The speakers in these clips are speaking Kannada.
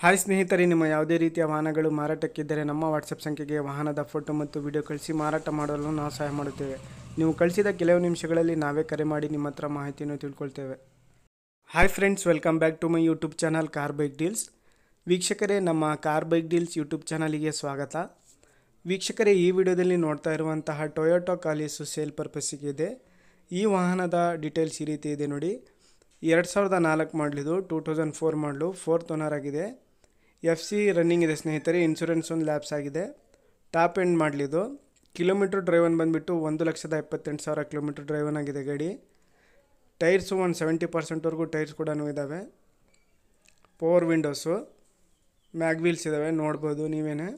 ಹಾಯ್ ಸ್ನೇಹಿತರೆ, ನಿಮ್ಮ ಯಾವುದೇ ರೀತಿಯ ವಾಹನಗಳು ಮಾರಾಟಕ್ಕಿದ್ದರೆ ನಮ್ಮ ವಾಟ್ಸಪ್ ಸಂಖ್ಯೆಗೆ ವಾಹನದ ಫೋಟೋ ಮತ್ತು ವಿಡಿಯೋ ಕಳಿಸಿ ಮಾರಾಟ ಮಾಡಲು ನಾವು ಸಹಾಯ ಮಾಡುತ್ತೇವೆ. ನೀವು ಕಳಿಸಿದ ಕೆಲವು ನಿಮಿಷಗಳಲ್ಲಿ ನಾವೇ ಕರೆ ಮಾಡಿ ನಿಮ್ಮ ಹತ್ರ ಮಾಹಿತಿಯನ್ನು ತಿಳ್ಕೊಳ್ತೇವೆ. Hi friends, welcome back to my YouTube channel car bike deals. ವೀಕ್ಷಕರೇ, ನಮ್ಮ ಕಾರ್ ಬೈಕ್ ಡೀಲ್ಸ್ ಯೂಟ್ಯೂಬ್ ಚಾನಲಿಗೆ ಸ್ವಾಗತ. ವೀಕ್ಷಕರೇ, ಈ ವಿಡಿಯೋದಲ್ಲಿ ನೋಡ್ತಾ ಇರುವಂತಹ ಟೊಯೋಟಾ ಕಾಲಿಸು ಸೇಲ್ ಪರ್ಪಸ್ಸಿಗೆ ಇದೆ. ಈ ವಾಹನದ ಡೀಟೇಲ್ಸ್ ಈ ರೀತಿ ಇದೆ ನೋಡಿ. 2004 ಮಾಡಲಿದು, 2004 ಮಾಡಲು, 4th ಓನರ್ ಆಗಿದೆ. FC ರನ್ನಿಂಗ್ ಇದೆ ಸ್ನೇಹಿತರೆ. ಇನ್ಶೂರೆನ್ಸ್ ಒಂದು ಲ್ಯಾಪ್ಸ್ ಆಗಿದೆ. ಟಾಪ್ ಎಂಡ್ ಮಾಡಲಿದು. ಕಿಲೋಮೀಟ್ರ್ ಡ್ರೈವನ್ ಬಂದುಬಿಟ್ಟು 1,78,000 ಕಿಲೋಮೀಟ್ರ್ ಡ್ರೈವನ್ ಆಗಿದೆ ಗಾಡಿ. ಟೈರ್ಸು ಒಂದು 70% ಟೈರ್ಸ್ ಕೂಡ ಇದ್ದಾವೆ. ಪವರ್ ವಿಂಡೋಸು, ಮ್ಯಾಗ್ವೀಲ್ಸ್ ಇದ್ದಾವೆ, ನೋಡ್ಬೋದು ನೀವೇನೆ.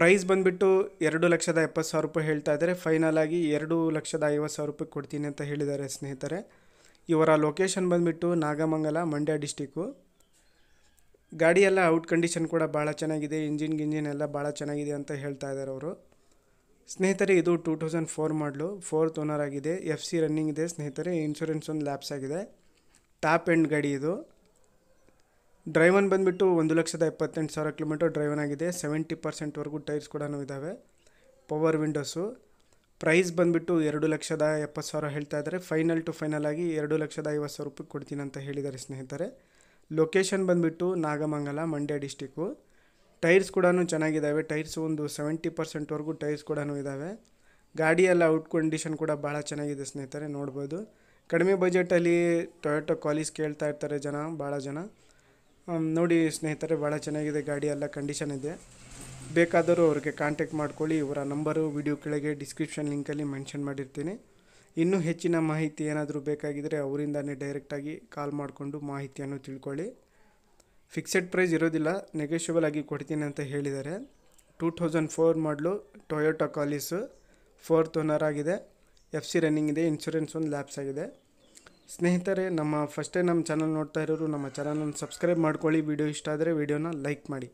ಪ್ರೈಸ್ ಬಂದುಬಿಟ್ಟು 2,70,000 ರೂಪಾಯಿ ಹೇಳ್ತಾ ಇದ್ದಾರೆ. ಫೈನಲ್ ಆಗಿ 2,50,000 ರೂಪಾಯಿ ಕೊಡ್ತೀನಿ ಅಂತ ಹೇಳಿದ್ದಾರೆ ಸ್ನೇಹಿತರೆ. ಇವರ ಲೊಕೇಶನ್ ಬಂದುಬಿಟ್ಟು ನಾಗಮಂಗಲ, ಮಂಡ್ಯ ಡಿಸ್ಟಿಕ್ಕು. ಗಾಡಿ ಎಲ್ಲ ಔಟ್ ಕಂಡೀಷನ್ ಕೂಡ ಭಾಳ ಚೆನ್ನಾಗಿದೆ. ಇಂಜಿನ್ ಎಲ್ಲ ಭಾಳ ಚೆನ್ನಾಗಿದೆ ಅಂತ ಹೇಳ್ತಾ ಇದ್ದಾರೆ ಅವರು. ಸ್ನೇಹಿತರೆ, ಇದು 2004 ಮಾಡಲು, 4th ಓನರ್ ಆಗಿದೆ. FC ರನ್ನಿಂಗ್ ಇದೆ ಸ್ನೇಹಿತರೆ. ಇನ್ಶೂರೆನ್ಸ್ ಒಂದು ಲ್ಯಾಪ್ಸ್ ಆಗಿದೆ. ಟಾಪ್ ಎಂಡ್ ಗಾಡಿ ಇದು. ಡ್ರೈವನ್ ಬಂದುಬಿಟ್ಟು 1,78,000 ಕಿಲೋಮೀಟರ್ ಡ್ರೈವನ್ ಆಗಿದೆ. 70% ಟೈರ್ಸ್ ಕೂಡ ಇದ್ದಾವೆ. Power windows. ಪ್ರೈಸ್ ಬಂದುಬಿಟ್ಟು 2,70,000 ಹೇಳ್ತಾ ಇದ್ದಾರೆ. ಫೈನಲ್ ಆಗಿ 2,50,000 ರೂಪಾಯಿ ಕೊಡ್ತೀನಿ ಅಂತ ಹೇಳಿದ್ದಾರೆ ಸ್ನೇಹಿತರೆ. ಲೊಕೇಶನ್ ಬಂದುಬಿಟ್ಟು ನಾಗಮಂಗಲ, ಮಂಡ್ಯ ಡಿಸ್ಟಿಕ್ಕು. ಟೈರ್ಸ್ ಕೂಡ ಚೆನ್ನಾಗಿದ್ದಾವೆ. ಟೈರ್ಸು ಒಂದು 70% ಟೈರ್ಸ್ ಕೂಡ ಇದ್ದಾವೆ. ಗಾಡಿ ಎಲ್ಲ ಔಟ್ ಕಂಡೀಷನ್ ಕೂಡ ಭಾಳ ಚೆನ್ನಾಗಿದೆ ಸ್ನೇಹಿತರೆ, ನೋಡ್ಬೋದು. ಕಡಿಮೆ ಬಜೆಟಲ್ಲಿ ಟೊಯೋಟಾ ಕಾಲಿಸ್ ಕೇಳ್ತಾ ಇರ್ತಾರೆ ಭಾಳ ಜನ. ನೋಡಿ ಸ್ನೇಹಿತರೆ, ಭಾಳ ಚೆನ್ನಾಗಿದೆ ಗಾಡಿ, ಎಲ್ಲ ಕಂಡೀಷನ್ ಇದೆ. ಬೇಕಾದರೂ ಅವ್ರಿಗೆ ಕಾಂಟ್ಯಾಕ್ಟ್ ಮಾಡ್ಕೊಳ್ಳಿ. ಇವರ ನಂಬರು ವಿಡಿಯೋ ಕೆಳಗೆ ಡಿಸ್ಕ್ರಿಪ್ಷನ್ ಲಿಂಕಲ್ಲಿ ಮೆನ್ಷನ್ ಮಾಡಿರ್ತೀನಿ. ಇನ್ನೂ ಹೆಚ್ಚಿನ ಮಾಹಿತಿ ಏನಾದರೂ ಬೇಕಾಗಿದ್ದರೆ ಅವರಿಂದನೇ ಡೈರೆಕ್ಟಾಗಿ ಕಾಲ್ ಮಾಡಿಕೊಂಡು ಮಾಹಿತಿಯನ್ನು ತಿಳ್ಕೊಳ್ಳಿ. ಫಿಕ್ಸೆಡ್ ಪ್ರೈಸ್ ಇರೋದಿಲ್ಲ, ನೆಗೋಷಿಯಬಲ್ ಆಗಿ ಕೊಡ್ತೀನಿ ಅಂತ ಹೇಳಿದ್ದಾರೆ. 2004 ಮಾಡಲು ಟೊಯೋಟಾ ಕಾಲಿಸು, 4th ಓನರ್ ಆಗಿದೆ. FC ರನ್ನಿಂಗ್ ಇದೆ. ಇನ್ಶೂರೆನ್ಸ್ ಒಂದು ಲ್ಯಾಪ್ಸ್ ಆಗಿದೆ. ಸ್ನೇಹಿತರೆ, ಫಸ್ಟ್ ಟೈಮ್ ನಮ್ಮ ಚಾನಲ್ ನೋಡ್ತಾ ಇರೋರು ನಮ್ಮ ಚಾನಲನ್ನು ಸಬ್ಸ್ಕ್ರೈಬ್ ಮಾಡ್ಕೊಳ್ಳಿ. ವಿಡಿಯೋ ಇಷ್ಟ ಆದರೆ ವಿಡಿಯೋನ ಲೈಕ್ ಮಾಡಿ.